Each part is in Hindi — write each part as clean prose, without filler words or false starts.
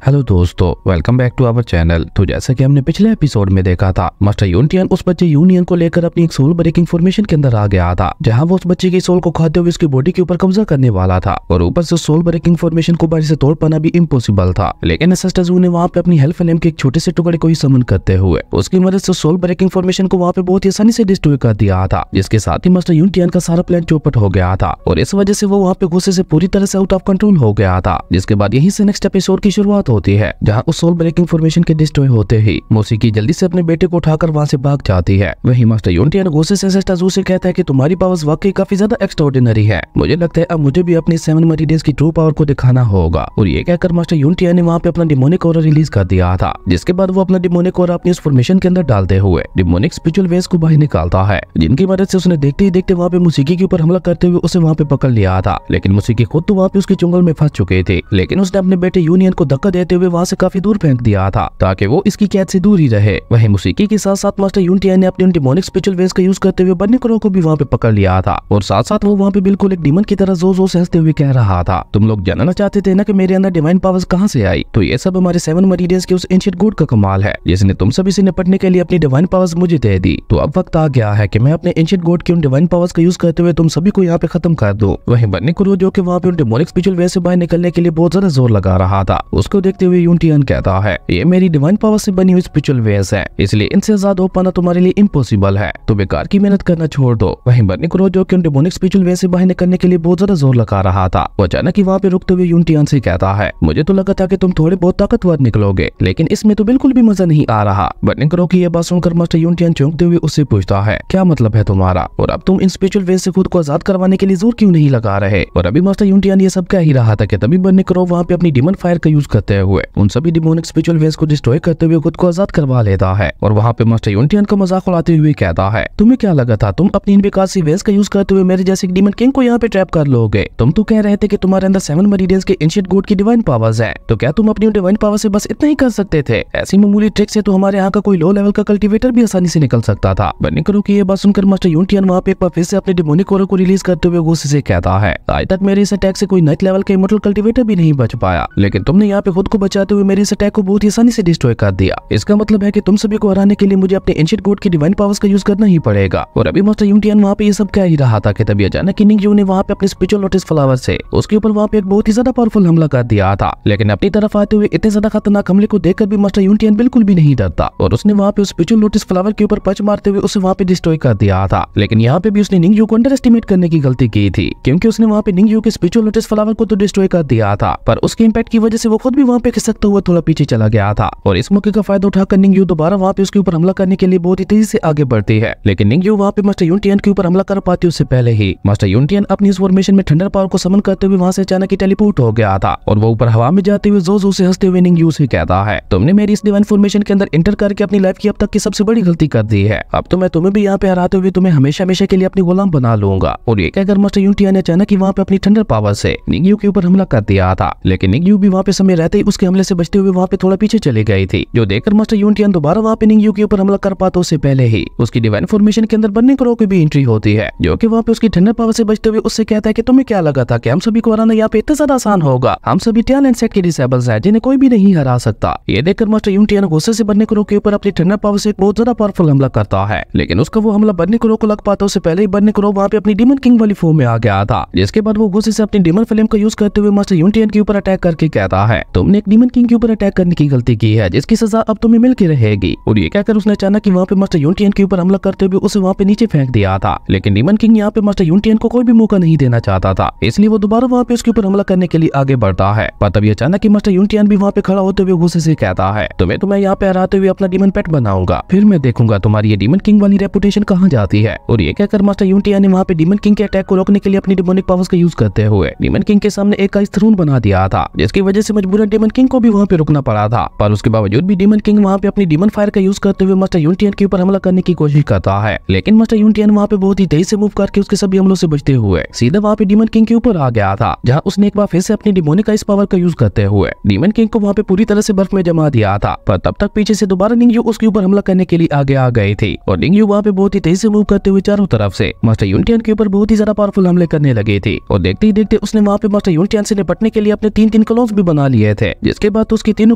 हेलो दोस्तों, welcome back to our channel. तो जैसा कि हमने पिछले एपिसोड में देखा था, मास्टर यूनियन उस बच्चे यूनियन को लेकर अपनी एक सोल ब्रेकिंग फॉर्मेशन के अंदर आ गया था, जहां वो उस बच्चे की सोल को खाते हुए उसकी बॉडी के ऊपर कब्जा करने वाला था और ऊपर से सोल ब्रेकिंग फॉर्मेशन को बाहर से तोड़ पाना भी इम्पॉसिबल था। लेकिन सिस्टर जू ने वहां पे अपनी हेल्प फ्लेम के एक छोटे से टुकड़े को ही समन करते हुए उसकी मदद से सोल ब्रेकिंग फॉर्मेशन को वहां पे बहुत ही आसानी से डिस्ट्रॉय कर दिया था, जिसके साथ ही मास्टर यूनियन का सारा प्लान चौपट हो गया था और इस वजह से वो वहां पे गुस्से से पूरी तरह से आउट ऑफ कंट्रोल हो गया था। जिसके बाद यहीं से नेक्स्ट एपिसोड की शुरुआत होती है, जहां सोल ब्रेकिंग फॉर्मेशन के डिस्ट्रॉय होते ही मोसिकी जल्दी से अपने बेटे को उठाकर वहां से भाग जाती है। वहीं मास्टर यूनियन गुस्से से सिस्टर जू से कहता है कि तुम्हारी पावर्स वाकई काफी ज्यादा एक्स्ट्राऑर्डिनरी है। मुझे लगता है अब मुझे भी अपनी 7 मरीडेज की ट्रू पावर को दिखाना होगा। और ये कहकर मास्टर यूनियन ने वहां पे अपना डिमोनिक ऑरा रिलीज कर दिया था, जिसके बाद वो अपना डिमोनिक ऑरा अपनी उस फॉर्मेशन के अंदर डालते हुए डिमोनिक स्पिरिचुअल वेव्स को बाहर निकालता है, जिनकी मदद से उसने देखते ही देखते वहां पे मोसिकी के ऊपर हमला करते हुए उसे वहां पे पकड़ लिया था। लेकिन मोसिकी खुद तो वहां पे उसके चुंगल में फंस चुके थे, लेकिन उसने अपने बेटे यूनियन को धक्का देते हुए वहां से काफी दूर फेंक दिया था ताकि वो इसकी कैद से दूर ही रहे। वहीं मोसिकी के साथ साथ मास्टर यूनियन ने अपने डिमोनिक स्पिरिचुअल वेव्स का यूज करते हुए बर्निक्रो को भी वहां पे पकड़ लिया था और साथ साथ वो वहां पे बिल्कुल एक डीमन की तरह जोर से हंसते हुए कह रहा था, तुम लोग जानना चाहते थे ना कि मेरे अंदर डिवाइन पावर्स कहां से आई? तो ये सब हमारे 7 मरीडियंस के उस एंशिएंट गॉड का कमाल है, जिसने तुम सभी से निपटने के लिए अपनी डिवाइन पावर्स मुझे दे दी। तो अब वक्त आ गया है कि मैं अपने एंशिएंट गॉड की उन डिवाइन पावर्स का यूज करते हुए तुम सभी को यहाँ पे खत्म कर दूं। वहीं बर्निक्रो जो कि वहां पे उन डिमोनिक स्पिरिचुअल वेव्स से बाहर निकलने के लिए बहुत ज्यादा जोर लगा रहा था, उसको देखते हुए यूनियन कहता है, ये मेरी डिवाइन पावर से बनी हुई स्पिरिचुअल वेव्स है, इसलिए इनसे आजाद हो पाना तुम्हारे लिए इम्पॉसिबल है, तो बेकार की मेहनत करना छोड़ दो। वहीं बर्निक्रो जो कि उन डिमोनिक स्पिरिचुअल वेव्स से बाहर निकलने के लिए बहुत ज्यादा जोर लगा रहा था, वो अचानक ही वहां पे रुकते हुए यूनियन से कहता है, मुझे तो लगा था कि तुम थोड़े बहुत ताकतवर निकलोगे, लेकिन इसमें तो बिल्कुल भी मजा नहीं आ रहा। बर्निक्रो की यह बात सुनकर मास्टर यूनियन चौंकते हुए उससे पूछता है, क्या मतलब है तुम्हारा? और अब तुम इन स्पिरिचुअल वेव्स से खुद को आजाद करवाने के लिए जोर क्यों नहीं लगा रहे? और अभी मास्टर यूनियन ये सब कह ही रहा था कि तभी बर्निक्रो वहां पे अपनी डिमन फायर का यूज करते हुए उन सभी डिमोनिक स्पिरिचुअल वेव्स को डिस्ट्रॉय करते हुए खुद को आजाद करवा लेता है और वहां पे मास्टर यूनियन का मजाक उड़ाते हुए कहता है, तुम्हें क्या लगा था तुम अपनी इन बेकार सी वेव्स का यूज करते हुए मेरे जैसे डीमन किंग को यहाँ पे ट्रैप कर लोगे? तुम तो कह रहे थे कि तुम्हारे अंदर 7 मरीडियंस के एंशिएंट गॉड की डिवाइन पावर्स है, तो क्या तुम अपनी डिवाइन पावर से बस इतना ही कर सकते थे? ऐसी मामूली ट्रिक से तो हमारे यहाँ का कोई लो लेवल का कल्टीवेटर भी आसानी से निकल सकता था। बर्निक्रो की ये बात सुनकर मास्टर यूनियन वहाँ पे एक बार फिर से अपने डिमोनिक ऑरा को रिलीज करते हुए गुस्से से कहता है, आज तक मेरे इस अटैक से कोई नेक्स्ट लेवल का इमॉर्टल कल्टीवेटर भी नहीं बच पाया, लेकिन तुमने यहाँ पे खुद को बचाते हुए मेरे इस अटैक को बहुत ही आसानी से डिस्ट्रॉय कर दिया। इसका मतलब है कि तुम सभी को हराने के लिए मुझे अपने एंशिएंट गॉड की डिवाइन पावर्स का यूज करना ही पड़ेगा। और अभी मास्टर यूनियन वहाँ पे ये सब कह ही रहा था कि तभी अचानक निंगयू ने वहाँ पे अपने स्पिरिचुअल लोटस फ्लावर से उसके ऊपर वहाँ पे एक बहुत ही ज्यादा पावरफुल हमला कर दिया था। लेकिन अपनी तरफ आते हुए इतने ज्यादा खतरनाक हमले को देखकर भी मास्टर यूनियन बिल्कुल भी नहीं डरता और उसने वहाँ पे उस स्पिरिचुअल लोटस फ्लावर के ऊपर पंच मारते हुए उसे वहाँ पे डिस्ट्रॉय कर दिया था। लेकिन यहाँ पे भी उसने निंगयू को अंडर एस्टिमेट करने की गलती की थी, क्योंकि उसने वहाँ पे निंगयू के स्पिरिचुअल लोटस फ्लावर को तो डिस्ट्रॉय कर दिया था, पर उसके इंपैक्ट की वजह से वो खुद भी वहाँ पे खिसकता हुआ थोड़ा पीछे चला गया था। और इस मौके का फायदा उठाकर निंगयू दोबारा वहाँ पे उसके ऊपर हमला करने के लिए बहुत ही तेजी से आगे बढ़ती है। लेकिन निंगयू वहाँ पे मास्टर यूनियन के ऊपर हमला कर पाती उससे पहले ही मास्टर यूनियन अपनी इस फॉर्मेशन में थंडर पावर को समन करते हुए वहाँ से अचानक ही टेलीपोर्ट हो गया था और वो ऊपर हवा में जाते हुए जोर से हंसते हुए निंगयू से कहता है, तुमने मेरी इस डिवाइन फॉर्मेशन के अंदर एंटर करके अपनी लाइफ की अब तक की सबसे बड़ी गलती कर दी है। अब तो मैं तुम्हें भी यहाँ पे हराते हुए तुम्हें हमेशा हमेशा के लिए अपनी गुलाम बना लूंगा। और ये कहकर मास्टर यूनियन ने अचानक ही वहाँ पे अपनी थंडर पावर से निंगयू के ऊपर हमला कर दिया था। लेकिन निंगयू भी वहाँ पे समय रहते ही उसके हमले से बचते हुए वहाँ पे थोड़ा पीछे चली गई थी, जो देखकर मास्टर यूनियन दोबारा वहाँ पे निंगयू के ऊपर हमला कर पाता उससे पहले ही उसकी डिवाइन फॉर्मेशन के अंदर बर्निक्रो की भी एंट्री होती है, जो कि वहाँ पे उसकी थंडर पावर से बचते हुए उससे कहता है कि तुम्हें क्या लगा था कि हम सभी को हराना यहाँ पे इतना ज्यादा आसान होगा? हम सभी टैलेंट सेट के डिसेबल्स हैं जिन्हें कोई भी नहीं हरा सकता। ये देखकर मास्टर यूनियन गुस्से से बर्निक्रो के ऊपर अपनी थंडर पावर से बहुत ज्यादा पावरफुल हमला करता है, लेकिन उसका वो हमला बर्निक्रो को लग पाता उससे पहले ही बर्निक्रो वहाँ पे अपनी डीमन किंग वाली फॉर्म में आ गया था, जिसके बाद वो गुस्से से अपनी डीमन फ्लेम का यूज करते हुए मास्टर यूनियन के ऊपर अटैक करके कहता है, तुमने एक डीमन किंग के ऊपर अटैक करने की गलती की है, जिसकी सजा अब तुम्हें मिल के रहेगी। और ये कहकर उसने अचानक ही वहाँ पे मास्टर यूनियन के ऊपर हमला करते हुए उसे वहाँ पे नीचे फेंक दिया था। लेकिन डीमन किंग यहाँ पे मास्टर यूनियन को कोई भी मौका नहीं देना चाहता था, इसलिए वो दोबारा वहाँ पे उसके ऊपर हमला करने के लिए आगे बढ़ता है। पर तभी अचानक ही मास्टर यूनियन भी वहाँ पे खड़ा होते हुए गुस्से से कहता है, तुम्हें यहाँ पे हराते हुए अपना डीमन पेट बनाऊंगा, फिर मैं देखूंगा तुम्हारी ये डीमन किंग वाली रेपुटेशन कहाँ जाती है। और ये कहकर मास्टर यूनियन ने वहाँ पे डीमन किंग के अटैक को रोकने के लिए अपनी डिमोनिक पावर्स का यूज करते हुए डीमन किंग के सामने एक आइस थ्रोन बना दिया था, जिसकी वजह से मजबूरन डीमन किंग को भी वहाँ पे रुकना पड़ा था। पर उसके बावजूद भी डीमन किंग वहाँ पे अपनी डीमन फायर का यूज करते हुए मास्टर यूनियन के ऊपर हमला करने की कोशिश करता है। लेकिन मास्टर यूनियन वहाँ पे बहुत ही तेजी से मूव करके उसके सभी हमलों से बचते हुए सीधा वहाँ पे डीमन किंग के ऊपर आ गया था, जहाँ उसने एक बार फिर से अपनी डिमोनिक आइस पावर का यूज करते हुए डीमन किंग को वहाँ पे पूरी तरह से बर्फ में जमा दिया था। पर तब तक पीछे से दोबारा निंगयू उसके ऊपर हमला करने के लिए आगे आ गई थी और निंगयू वहाँ पे बहुत ही तेजी से मूव करते हुए चारों तरफ से मास्टर यूनियन के ऊपर बहुत ही ज्यादा पावरफुल हमले करने लगे थे। और देखते ही देखते उसने वहाँ पे मास्टर यूनियन से निपटने के लिए अपने 3 क्लोन्स भी बना लिए थे, जिसके बाद उसके तीनों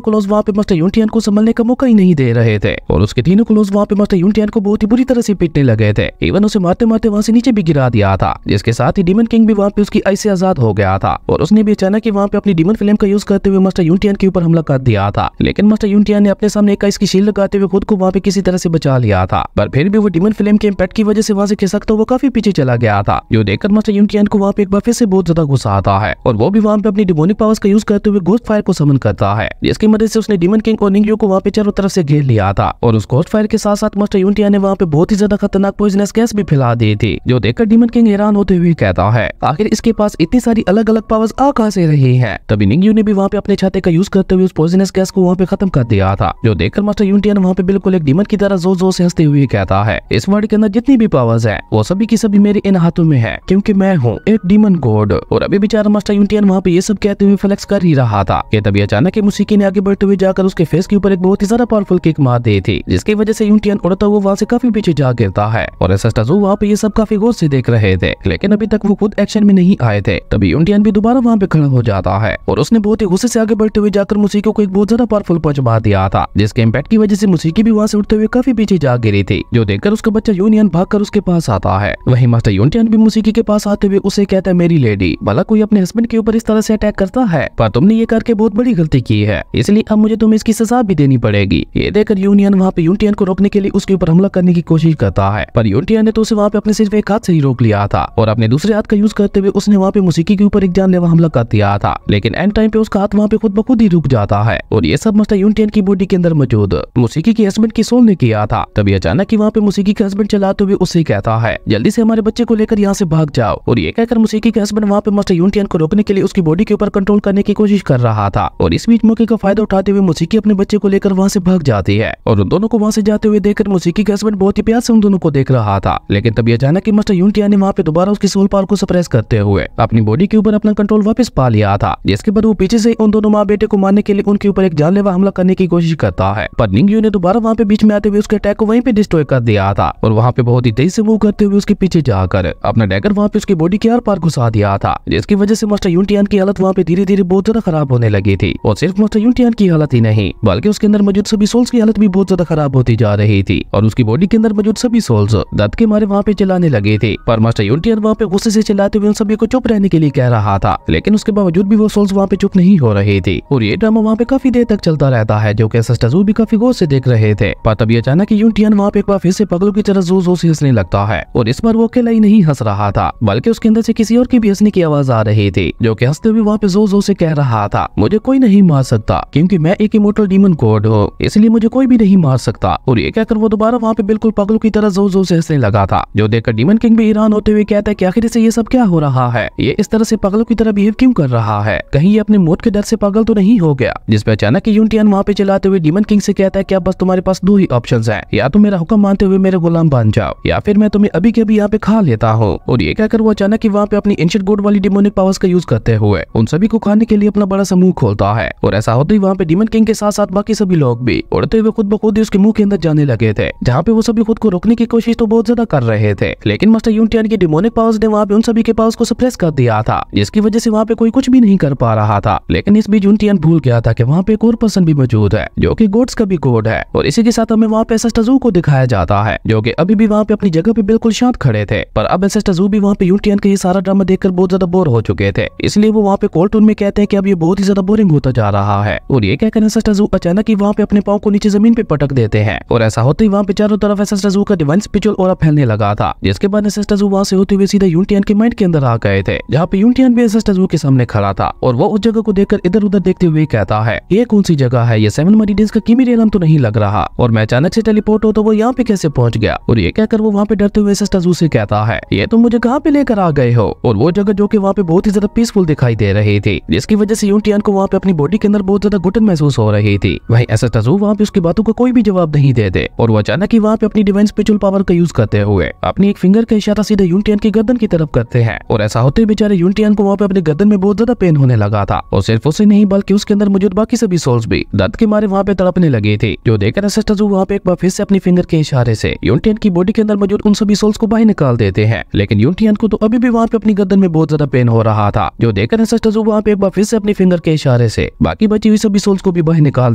क्लोज वहाँ पे मास्टर यूनियन को संभलने का मौका ही नहीं दे रहे थे और उसके तीनों क्लोज वहाँ पे मास्टर यूनियन को बहुत ही बुरी तरह से पीटने लगे थे। इवन उसे मारते मारते वहाँ से नीचे भी गिरा दिया था, जिसके साथ ही डीमन किंग भी वहाँ पे उसकी आई से आजाद हो गया था और उसने भी अचानक वहाँ पे अपनी डीमन फ्लेम का यूज करते हुए मास्टर यूनियन के ऊपर हमला कर दिया था। लेकिन मास्टर यूनियन ने अपने सामने एक आइस की शील्ड लगाते हुए खुद को वहाँ पे किसी तरह से बचा लिया था, पर फिर भी वो डीमन फ्लेम के इम्पैक्ट की वजह से वहाँ से खिसकता हुआ काफी पीछे चला गया था, जो देखकर मास्टर यूनियन को वहाँ पे एक बार फिर से बहुत ज्यादा गुस्सा आता है और वो भी वहाँ पे अपनी डिमोनिक पावर्स का यूज करते हुए घोस्ट फायर को समन करता है, जिसकी मदद से उसने डीमन किंग और निंगयू को वहाँ पे चारों तरफ से घेर लिया था और उस घोस्ट फायर के साथ साथ मास्टर यूनियन ने वहाँ पे बहुत ही ज्यादा खतरनाक पॉइजनस गैस भी फैला दी थी, जो देखकर डीमन किंग हैरान होते हुए कहता है आखिर इसके पास इतनी सारी अलग अलग पावर्स आ कहां से रही है। तभी निंगयू ने भी वहाँ पे अपने छाते का यूज करते हुए उस पॉइजनस गैस को वहाँ पे खत्म कर दिया था, जो देखकर मास्टर यूनियन वहाँ पे बिल्कुल एक डीमन की तरह जोर जोर से हंसते हुए कहता है इस वर्ल्ड के अंदर जितनी भी पावर्स है वो सभी की सभी मेरे इन हाथों में है, क्योंकि मैं हूँ एक डीमन गॉड। और अभी बेचारा मास्टर यूनियन वहाँ पे ये सब कहते हुए फ्लेक्स कर ही रहा था कि तभी अचानक मुसीकी ने आगे बढ़ते हुए जाकर उसके फेस के ऊपर एक बहुत ही ज्यादा पावरफुल किक मार दी थी, जिसकी वजह से यूनियन उड़ता हुआ वहाँ से काफी पीछे जा गिरता है और एसएसटाजू वहाँ पे ये सब काफी गौर से देख रहे थे, लेकिन अभी तक वो खुद एक्शन में नहीं आए थे। तभी यूनियन भी दोबारा वहाँ पे खड़ा हो जाता है और उसने बहुत ही गुस्से से आगे बढ़ते हुए जाकर मुसीकी को एक बहुत ज्यादा पावरफुल पंच मार दिया था, जिसके इम्पैक्ट की वजह से मुसीकी भी वहाँ से उठते हुए काफी पीछे जा गिरी थी, जो देखकर उसका बच्चा यूनियन भागकर उसके पास आता है। वहीं मास्टर यूनियन भी मुसीकी के पास आते हुए उसे कहता है मेरी लेडी, भला कोई अपने हस्बैंड के ऊपर इस तरह से अटैक करता है, पर तुमने ये करके बहुत बड़ी गलती की है, इसलिए अब मुझे तुम्हें इसकी सजा भी देनी पड़ेगी। ये देखकर यूनियन वहाँ पे यूनियन को रोकने के लिए उसके ऊपर हमला करने की कोशिश करता है, पर यूनियन ने तो उसे वहाँ पे अपने सिर्फ एक हाथ से ही रोक लिया था और अपने दूसरे हाथ का यूज करते हुए उसने वहाँ पे मुसीकी के ऊपर एक जानलेवा हमला कर दिया था। लेकिन एंड टाइम पे उसका हाथ वहाँ पे खुद ब खुद ही रुक जाता है और ये सब मास्टर यूनियन की बॉडी के अंदर मौजूद मुसीकी के हस्बैंड की सोल ने किया था। तभी अचानक वहाँ पे मुसीकी के हस्बैंड चलाते हुए उससे कहता है जल्दी से हमारे बच्चे को लेकर यहाँ से भाग जाओ, और ये कहकर मुसीकी के हस्बैंड वहाँ पे मास्टर यूनियन को रोकने के लिए उसकी बॉडी के ऊपर कंट्रोल करने की कोशिश कर रहा था। और इस बीच मौके का फायदा उठाते हुए मुसीकी अपने बच्चे को लेकर वहाँ से भाग जाती है और उन दोनों को वहाँ से जाते हुए देखकर मुसीकी के हस्बैंड बहुत ही प्यार से उन दोनों को देख रहा था। लेकिन तभी अचानक मास्टर यूनियन ने वहाँ पे दोबारा उसकी सोल पावर को सप्रेस करते हुए अपनी बॉडी के ऊपर अपना कंट्रोल वापस पा लिया था, जिसके बाद वो पीछे से उन दोनों माँ बेटे को मारने के लिए उनके ऊपर एक जानलेवा हमला करने की कोशिश करता है, पर निंगयू ने दोबारा वहाँ पे बीच में आते हुए उसके अटैक को वहीं पे डिस्ट्रॉय कर दिया था और वहाँ पे बहुत ही तेज से मूव करते हुए उसके पीछे जाकर अपना डैगर वहाँ पे उसकी बॉडी के आर पार घुसा दिया था, जिसकी वजह से मास्टर यूनियन की हालत वहाँ पे धीरे धीरे बहुत ज्यादा खराब होने लगी थी। और सिर्फ मास्टर यूनियन की हालत ही नहीं बल्कि उसके अंदर मौजूद सभी सोल्स की हालत भी बहुत ज्यादा खराब होती जा रही थी और उसकी बॉडी के अंदर मौजूद सभी सोल्स दर्द के मारे वहाँ पे चिल्लाने लगे थे, पर मास्टर यूनियन वहाँ पे गुस्से से चिल्लाते हुए उन सभी को चुप रहने के लिए कह रहा था, लेकिन उसके बावजूद भी वो सोल्स वहाँ पे चुप नहीं हो रही थी और ये ड्रामा वहाँ पे काफी देर तक चलता रहता है, जो कि एसएसटाजू भी काफी गौर से देख रहे थे। पर तभी अचानक यूनियन वहाँ पे एक बार फिर से पागलों की तरह जोर जोर से हंसने लगता है और इस बार वो अकेला ही नहीं हंस रहा था बल्कि उसके अंदर से किसी और की भी हंसने की आवाज आ रही थी, जो कि हंसते हुए वहाँ पे जोर जोर से कह रहा था मुझे कोई नहीं मार सकता क्योंकि मैं एक इमोर्टल डीमन गॉड हूँ, इसलिए मुझे कोई भी नहीं मार सकता। और ये कहकर वो दोबारा वहाँ पे बिल्कुल पागलों की तरह जोर जोर से हंसने लगा था, जो देखकर डीमन किंग भी हैरान होते हुए कहता है कि आखिर से ये सब क्या हो रहा है, ये इस तरह से पागलों की तरह बिहेव क्यों कर रहा है, कहीं ये अपने मौत के डर से पागल तो नहीं हो गया। जिस पे अचानक यूनियन वहाँ पे चलाते हुए डीमन किंग से कहता है कि अब बस तुम्हारे पास दो ही ऑप्शंस हैं, या तो मेरा हुक्म मानते हुए मेरे गुलाम बन जाओ या फिर मैं तुम्हें अभी के अभी यहाँ पे खा लेता हूँ। और ये कहकर वो अचानक वहाँ पे अपनी एंशिएंट गॉड वाली डिमोनिक पावर्स का यूज करते हुए उन सभी को खाने के लिए अपना बड़ा सा मुंह खोलता है और ऐसा होते ही वहाँ पे डीमन किंग के साथ साथ बाकी सभी लोग भी उड़ते हुए खुद ब खुद ही उसके मुंह के अंदर जाने लगे थे, जहाँ पे वो सभी खुद को रोकने की कोशिश तो बहुत ज्यादा कर रहे थे, लेकिन मास्टर यूनियन की डिमोनिक पावर्स ने वहाँ पे उन सभी के पावर्स को सप्रेस कर दिया था, जिसकी वजह से वहाँ पे कोई कुछ भी नहीं कर पा रहा था। लेकिन इस बीच यूनियन भूल गया था कि वहाँ पे एक और पर्सन भी मौजूद है जो कि गॉड्स का भी गॉड है और इसी के साथ हमें वहाँ पे एसएसटाजू को दिखाया जाता है, जो कि अभी भी वहाँ पे अपनी जगह पे बिल्कुल शांत खड़े थे। पर अब एसएसटाजू भी वहाँ पे यूनियन का ये सारा ड्रामा देखकर बहुत ज्यादा बोर हो चुके थे, इसलिए वो वहाँ पे कॉल टोन में कहते हैं कि अब ये बहुत ही ज्यादा बोरिंग होता जा रहा है। और ये कहकर एसएसटाजू अचानक ही वहाँ पे अपने पाँव को नीचे जमीन पे पटक देते हैं और ऐसा होते ही वहाँ पे चारों तरफ एसएसटाजू का डिवाइन स्पिरिचुअल ऑरा फैलने लगा था, जिसके बाद एसएसटाजू वहाँ से होते हुए सीधा यूनियन के माइंड के अंदर आ गए थे, जहाँ पे यूनियन भी एसएसटाजू के सामने खड़ा था और वो उस जगह को देखकर इधर उधर देखते हुए कहता है ये कौन सी जगह है, ये सेवन मरीडियंस का कीमी रियलम तो नहीं लग रहा, और मैं अचानक से टेलीपोर्ट हो तो वो यहाँ पे कैसे पहुंच गया। और ये कहकर वो वहाँ पे डरते हुए एसएसटाजू से कहता है ये तुम मुझे कहाँ पे लेकर आ गए हो, और वो जगह जो कि वहाँ पे बहुत ही ज्यादा पीसफुल दिखाई दे रही थी, जिसकी वजह से यूनियन को वहाँ पे अपनी बॉडी के अंदर बहुत ज्यादा घुटन महसूस हो रही थी। वहीं एसएसटाजू वहाँ पे उसकी बातों का कोई भी जवाब नहीं देते और वो अचानक ही वहाँ पे अपनी डिवाइन स्पिरिचुअल पावर का यूज करते हुए अपनी एक फिंगर का इशारा सीधा यूनियन की गर्दन की तरफ करते हैं और ऐसा होते बेचारे यूनियन को वहाँ पे अपने गर्दन में बहुत ज्यादा पेन होने लगा था और सिर्फ उसे नहीं बल्कि उसके अंदर मौजूद बाकी सभी सोल्स भी दर्द के मारे वहाँ पे तड़पने लगे थे, जो देखकर एसएसटाजू वहाँ पे एक बार फिर से अपनी फिंगर के इशारे से यूनियन की बॉडी के अंदर मौजूद उन सभी सोल्स को बाहर निकाल देते हैं। लेकिन यूनियन को तो अभी भी वहाँ पे अपनी गर्दन में बहुत ज्यादा पेन हो रहा था, जो देखकर एसएसटाजू वहाँ पे एक बार फिर से अपनी फिंगर के इशारे से बाकी बची हुई सभी सोल्स को भी बाहर निकाल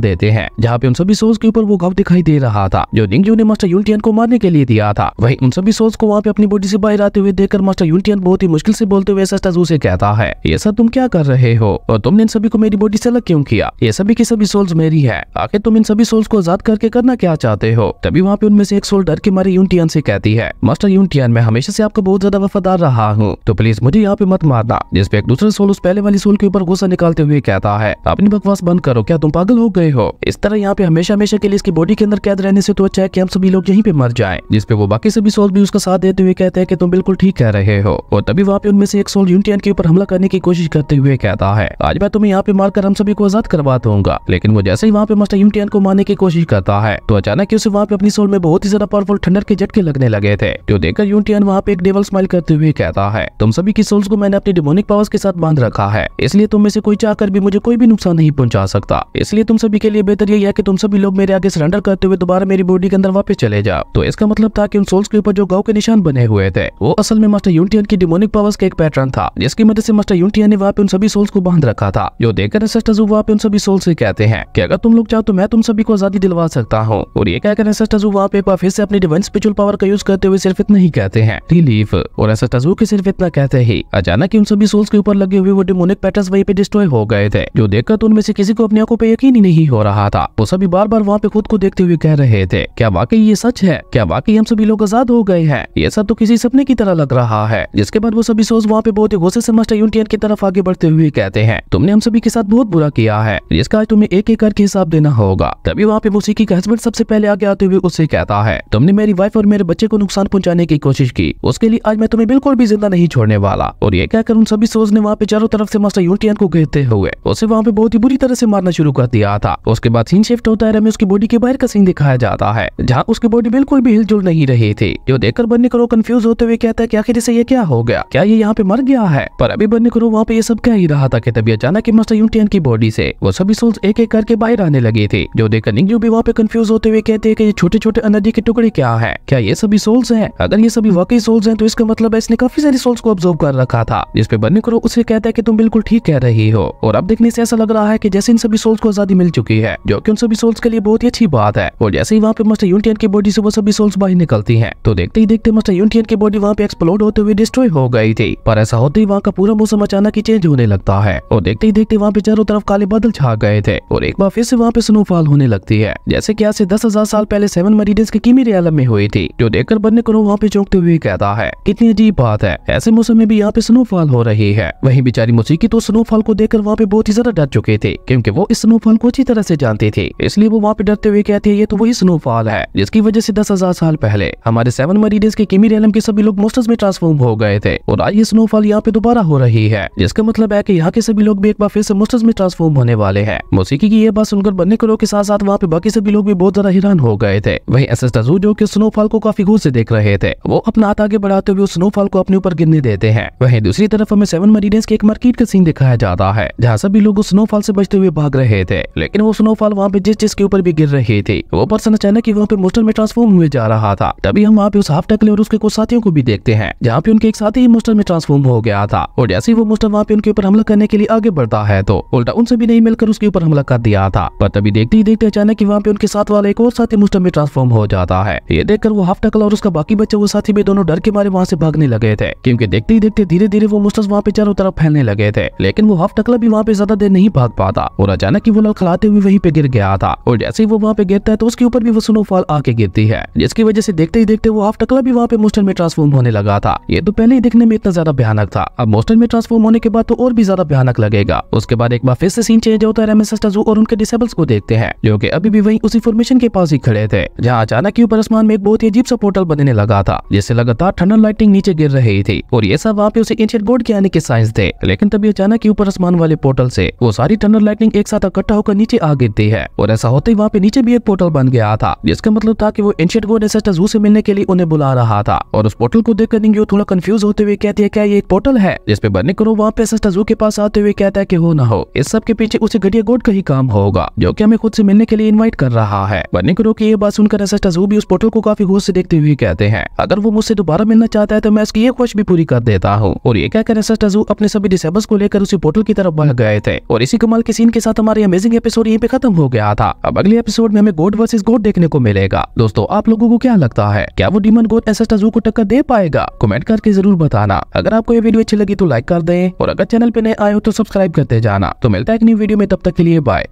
देते हैं, जहाँ पे उन सभी सोल्स के ऊपर वो घाव दिखाई दे रहा था जो निंगजू ने मास्टर यूनियन को मारने के लिए दिया था। वहीं उन सभी सोल्स को वहाँ पे अपनी बॉडी से बाहर आते हुए देखकर मास्टर यूनियन बहुत ही मुश्किल से बोलते हुए एसेस्टाजू से कहता है, ये सब तुम क्या कर रहे हो और तुमने इन सभी को मेरी बॉडी से अलग क्यों किया? ये सभी की सभी सोल्स मेरी है, आखिर तुम इन सभी सोल्स को आजाद करके करना क्या चाहते हो? तभी वहाँ पे उनमें से एक सोल डर के मारे यूनियन से कहती है, मास्टर यूनियन मैं हमेशा से आपका बहुत ज्यादा वफादार रहा हूँ, तो प्लीज मुझे यहाँ पे मत मारना। जिस पे एक दूसरा सोल उस पहले वाली सोल के ऊपर गुस्सा निकालते हुए कहता है, अपनी बकवास बंद करो, क्या तुम पागल हो गए हो? इस तरह यहाँ पे हमेशा हमेशा के लिए इसकी बॉडी के अंदर कैद रहने से तो अच्छा है कि हम सभी लोग यहीं पे मर जाएं। जिस पे वो बाकी सभी सोल भी उसका साथ देते हुए कहते हैं कि तुम बिल्कुल ठीक कह रहे हो। और तभी वहाँ पे उनमें से एक सोल यूनियन के ऊपर हमला करने की कोशिश करते हुए कहता है, आज मैं तुम्हें यहाँ पे मारकर हम सभी को आजाद करवा दूंगा। लेकिन वो जैसे ही वहाँ पे मास्टर यूनियन को मारने की कोशिश करता है तो अचानक उसे वहाँ पे अपनी सोल में बहुत ही ज्यादा पावरफुल थंडर के झटके लगने लगे थे, जो देखकर यूनियन वहाँ पे एक डेविल स्माइल करते हुए कहता है, तुम सभी की सोल्स को मैंने अपनी डिमोनिक पावर्स के साथ बांध रखा है, इसलिए तुम में से कोई चाहकर भी मुझे कोई भी नुकसान नहीं पहुंचा सकता। इसलिए तुम सभी के लिए बेहतर यही है कि तुम सभी लोग मेरे आगे सरेंडर करते हुए दोबारा मेरी बॉडी के अंदर वापस चले जाओ। तो इसका मतलब था कि उन सोल्स के ऊपर जो गांव के निशान बने हुए थे वो असल में मास्टर यूनियन की डिमोनिक पावर्स का एक पैटर्न था, जिसकी मदद से मास्टर यूनियन ने वहाँ पे उन सभी सोल्स को बांध रखा था। जो देखकर एसेस्टाजू वहाँ पे उन सभी सोल्स से कहते हैं कि अगर तुम लोग चाहो तो मैं तुम सभी को आजादी दिलवा सकता हूँ। और ये कहकर एसेस्टाजू वहाँ पे फिर से अपनी डिवाइन स्पिरिचुअल पावर का यूज करते हुए सिर्फ इतना ही कहते हैं, रिलीफ। और एसेस्टाजू के सिर्फ इतना कहते ही अचानक उन सभी सोल्स के ऊपर लगे हुए वो डिमोनिक पैटर्न्स वहीं पे डिस्ट्रॉय हो गए थे, जो देखकर तो उनमें से किसी को अपनी आंखों पे यकीन ही नहीं हो रहा था। वो सभी बार बार वहाँ पे खुद को देखते हुए कह रहे थे, क्या वाकई ये सच है? क्या वाकई हम सभी लोग आजाद हो गए हैं? ये सब तो किसी सपने की तरह लग रहा है। जिसके बाद वो सभी सोल्स वहाँ पे बहुत ही गुस्से से मास्टर यूनियन की तरफ आगे बढ़ते हुए कहते हैं, तुमने हम सभी के साथ बहुत बुरा किया है, जिसका आज तुम्हें एक एक करके हिसाब देना होगा। तभी वहाँ पे मूसिकी का हस्बैंड सबसे पहले आगे आते हुए उससे कहता है, तुमने मेरी वाइफ और मेरे बच्चे को नुकसान पहुंचाने की कोशिश की, उसके लिए आज मैं तुम्हें बिल्कुल भी जिंदा नहीं छोड़ने वाला। और ये कहकर उन सभी सोल्स ने वहाँ पे चारों तरफ से मास्टर यूनियन को घेरते हुए उसे वहाँ पे बहुत ही बुरी तरह से मारना शुरू कर दिया था। उसके बाद सीन शिफ्ट होता है, हमें उसकी बॉडी के बाहर का सीन दिखाया जाता है, जहाँ उसकी बॉडी बिल्कुल भी हिलजुल नहीं रही थी। जो देखकर बन्नी करो कंफ्यूज होते हुए कहता है कि आखिर इसे ये क्या हो गया, क्या ये यहाँ पे मर गया है? पर अभी बन्नी करो वहाँ पे ये सब कह ही रहा था कि तभी अचानक मास्टर यूनियन की बॉडी से वो सभी सोल्स एक एक करके बाहर आने लगी थी। जो देखकर निंगजू भी वहाँ पे कंफ्यूज होते हुए कहते हैं कि ये छोटे छोटे एनर्जी के टुकड़े क्या है? क्या ये सभी सोल्स हैं? अगर ये सभी वाकई सोल्स हैं तो इसका मतलब है इसने काफी सारी सोल्स को ऑब्जर्व कर रखा था। जिस पे बन्नी करो उसे कहता है कि तुम बिल्कुल ठीक कह रही हो, और अब देखने से ऐसा लग रहा है कि जैसे इन सभी सोल्स को आजादी मिल चुकी है, जो कि उन सभी सोल्स के लिए बहुत ही अच्छी बात है। और जैसे ही वहाँ पे मास्टर यूनियन की बॉडी से वो सभी सोल्स बाहर निकलती हैं, तो देखते ही देखते मास्टर यूनियन की बॉडी वहाँ पे एक्सप्लोड होते हुए डिस्ट्रॉय हो गई थी। पर ऐसा होते ही वहाँ का पूरा मौसम अचानक ही चेंज होने लगता है, और देखते ही देखते वहाँ पे चारों तरफ काले बादल छा गए थे, और एक बार फिर से वहाँ पे स्नोफॉल होने लगती है, जैसे कि आज से 10,000 साल पहले 7 मरीडियंस की कीमी आलम में हुई थी। जो देखकर बन्नी करो वहाँ पे चौंकते हुए कहता है, कितनी अजीब बात है, ऐसे मौसम में भी यहाँ पे स्नोफॉल हो रही है। वहीं बेचारी मूसिकी तो स्नोफॉल को देखकर वहाँ पे बहुत ही ज्यादा डर चुके थे, क्योंकि वो इस स्नोफॉल को अच्छी तरह से जानते थे। इसलिए वो वहाँ पे डरते हुए कहते हैं, ये तो वही स्नोफॉल है जिसकी वजह से 10,000 साल पहले हमारे 7 मरीडियंस के कीमी आलम के सभी लोग मोस्टर्स में ट्रांसफॉर्म हो गए थे, और आज ये स्नोफॉल यहाँ पे दोबारा हो रही है, जिसका मतलब है कि यहाँ के सभी लोग भी एक बार फिर से मोस्टर्स में ट्रांसफॉर्म होने वाले हैं। मूसिकी की ये बात सुनकर बन्नी करो के साथ साथ वहाँ पे बाकी सभी लोग भी बहुत ज्यादा हैरान हो गए थे। वहीं एसेस्टाजू जो कि स्नोफॉल को काफी गौर से देख रहे थे, वो अपना हाथ आगे बढ़ाते हुए उस स्नोफॉल को अपने ऊपर गिरने देते हैं। वहीं दूसरी तरफ हमें 7 मरीडियंस के एक मार्केट का सीन दिखाया जाता है, जहाँ सभी लोग उस स्नोफॉल से बचते हुए भाग रहे थे, लेकिन वो स्नोफॉल वहाँ पे जिस के ऊपर भी गिर रही थी, वो पर्सन अचानक ही वहाँ पे मोस्टर में ट्रांसफॉर्म हुए जा रहा था। तभी हम वहाँ पे उस हाफ टकले और उसके कुछ साथियों को भी देखते हैं, जहाँ पे उनके एक साथी ही मोस्टर में ट्रांसफॉर्म हो गया था, और जैसे ही वो मोस्टर वहाँ पे उनके ऊपर हमला करने के लिए आगे बढ़ता है तो उल्टा उनसे भी नहीं मिलकर उसके ऊपर हमला कर दिया था। पर तभी देखते ही देखते अचानक वहाँ पे उनके साथ वाला एक और साथी मोस्टर में ट्रांसफॉर्म हो जाता है। ये देखकर वो हाफ टकला और उसका बाकी बच्चा वो साथी भी दोनों डर के मारे वहाँ से भागने लगे थे, क्योंकि देखते ही देखते धीरे धीरे वो मोस्टर्स वहाँ पे चारों तरफ फैलने लगे थे। लेकिन वो हाफ टकला भी वहाँ पे ज्यादा देर नहीं भाग पाता, और अचानक ही वो लड़खड़ाते हुए वहीं पे गिर गया था, और जैसे ही वो वहाँ पे गिरता है तो उसके ऊपर भी वो स्नोफॉल आके गिरती है, जिसकी वजह से देखते ही देखते वो हाफ टकला भी वहाँ पे मोस्टर में ट्रांसफॉर्म होने लगा था। ये तो पहले ही दिखने में इतना ज्यादा भयानक था, अब मोस्टर में ट्रांसफॉर्म होने के बाद तो और भी ज्यादा भयानक लगेगा। उसके बाद एक बार फिर से सीन चेंज होता है, एसेस्टाजू और उनके डिसेबल्स को देखते हैं, जो कि अभी भी वहीं उसी फॉर्मेशन के पास ही खड़े थे, जहाँ अचानक ही ऊपर आसमान में एक बहुत ही अजीब सा पोर्टल बनने लगा था, जिससे लगातार थंडर लाइटिंग नीचे गिर रही थी, और ये सब वहाँ पे उसे एंशिएंट गॉड के आने के साइंस थे। लेकिन तभी अचानक ही ऊपर आसमान वाले पोर्टल से वो सारी थंडर लाइटिंग एक साथ इकट्ठा होकर नीचे आ गिरती है, और ऐसा होते ही वहाँ पे नीचे भी एक पोर्टल बन गया था, जिसका मतलब था कि वो एंशिएंट गॉड एसेस्टाजू से मिलने के लिए उन्हें बुला रहा था। और उस पोर्टल को देखकर निंगजू थोड़ा कंफ्यूज होते हुए कहती है, क्या ये एक पोर्टल है? जिस पे बन्नी करो वहाँ पे एसेस्टाजू के पास आते हुए कहता है कि हो ना हो इस सब के पीछे उसे घटिया गॉड का ही काम होगा, जो कि हमें खुद से मिलने के लिए इनवाइट कर रहा है। बन्नी करो की ये बात सुनकर एसेस्टाजू भी उस पोर्टल को काफी गौर से देखते हुए कहते हैं, अगर वो मुझसे दोबारा मिलना चाहता है तो मैं उसकी ये ख्वाहिश भी पूरी कर देता हूँ। और ये कहकर एसेस्टाजू अपने सभी डिसेबल्स को लेकर उसी पोर्टल की तरफ बढ़ गए थे, थे। और इसी कमाल के सीन के साथ हमारे अमेजिंग एपिसोड यहीं पे खत्म हो गया था। अब अगले एपिसोड में हमें गॉड वर्सेस गॉड देखने को मिलेगा। दोस्तों आप लोगों को क्या लगता है, क्या वो डीमन गॉड एस एस टाजू को टक्कर दे पाएगा? कमेंट करके जरूर बताना। अगर आपको ये वीडियो अच्छी लगी तो लाइक कर दें और अगर चैनल पे नए आए हो तो सब्सक्राइब करते जाना। तो मिलता है एक न्यू वीडियो में, तब तक के लिए बाय।